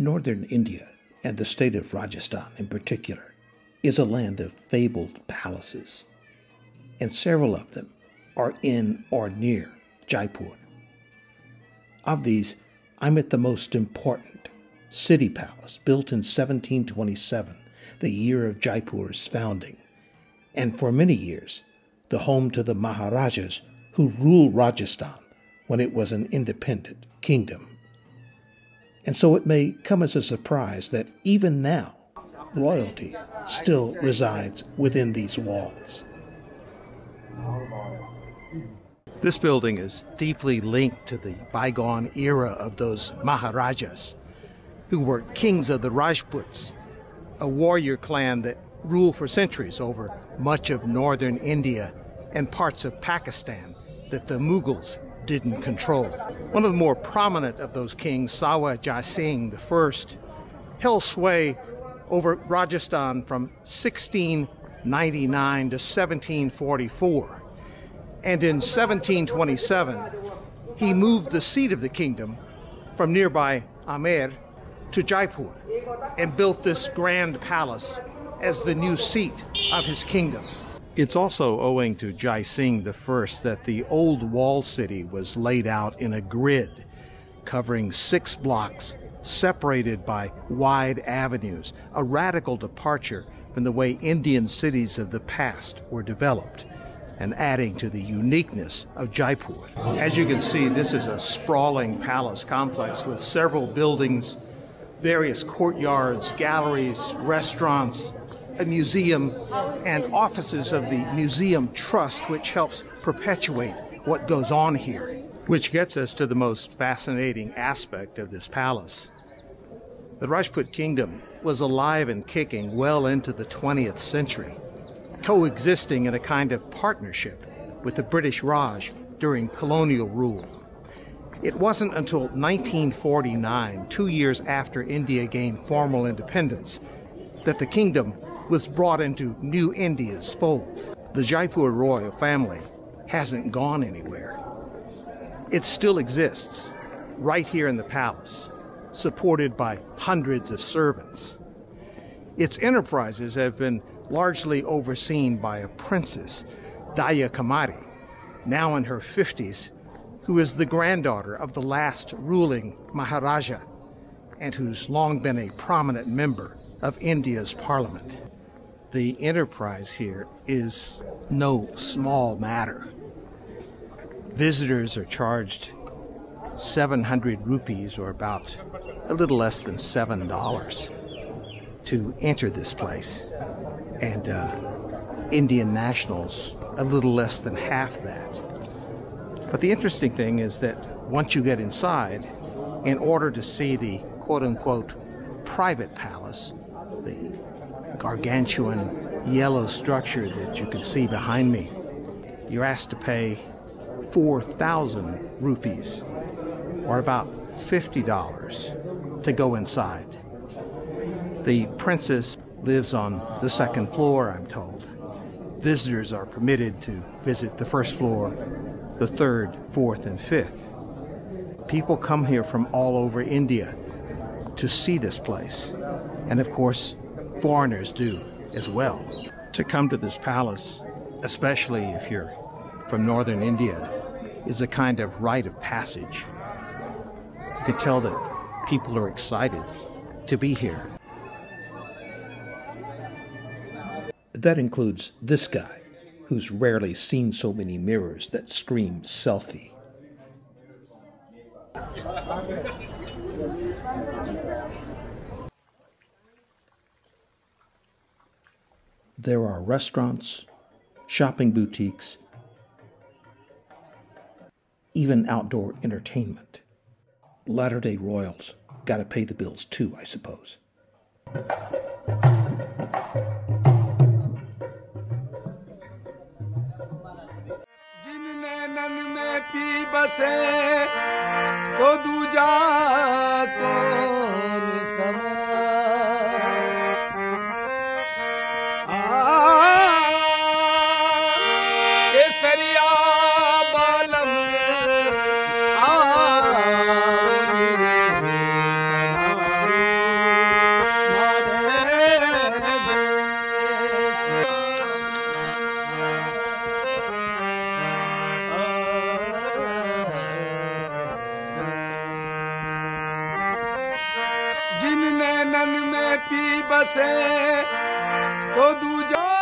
Northern India, and the state of Rajasthan in particular, is a land of fabled palaces, and several of them are in or near Jaipur. Of these, I'm at the most important, City Palace, built in 1727, the year of Jaipur's founding, and for many years, the home to the maharajas who ruled Rajasthan when it was an independent kingdom. And so it may come as a surprise that even now, royalty still resides within these walls. This building is deeply linked to the bygone era of those maharajas, who were kings of the Rajputs, a warrior clan that ruled for centuries over much of northern India and parts of Pakistan that the Mughals didn't control. One of the more prominent of those kings, Sawa Jai Singh I, held sway over Rajasthan from 1699 to 1744. And in 1727, he moved the seat of the kingdom from nearby Amer to Jaipur and built this grand palace as the new seat of his kingdom. It's also owing to Jai Singh I that the old wall city was laid out in a grid covering 6 blocks separated by wide avenues, a radical departure from the way Indian cities of the past were developed, and adding to the uniqueness of Jaipur. As you can see, this is a sprawling palace complex with several buildings, various courtyards, galleries, restaurants, a museum, and offices of the Museum Trust, which helps perpetuate what goes on here. Which gets us to the most fascinating aspect of this palace. The Rajput kingdom was alive and kicking well into the 20th century, coexisting in a kind of partnership with the British Raj during colonial rule. It wasn't until 1949, 2 years after India gained formal independence, that the kingdom was brought into New India's fold. The Jaipur royal family hasn't gone anywhere. It still exists right here in the palace, supported by hundreds of servants. Its enterprises have been largely overseen by a princess, Daya Kamari, now in her 50s, who is the granddaughter of the last ruling maharaja and who's long been a prominent member of India's parliament. The enterprise here is no small matter. Visitors are charged 700 rupees, or about a little less than $7, to enter this place, and Indian nationals a little less than half that. But the interesting thing is that once you get inside, in order to see the quote-unquote private palace, the gargantuan yellow structure that you can see behind me, you're asked to pay 4,000 rupees, or about $50, to go inside. The princess lives on the 2nd floor, I'm told. Visitors are permitted to visit the 1st floor, the 3rd, 4th, and 5th. People come here from all over India to see this place, and of course, foreigners do as well. To come to this palace, especially if you're from northern India, is a kind of rite of passage. You can tell that people are excited to be here. That includes this guy, who's rarely seen so many mirrors that scream selfie. There are restaurants, shopping boutiques, even outdoor entertainment. Latter-day royals gotta pay the bills too, I suppose. बसे तो दूजा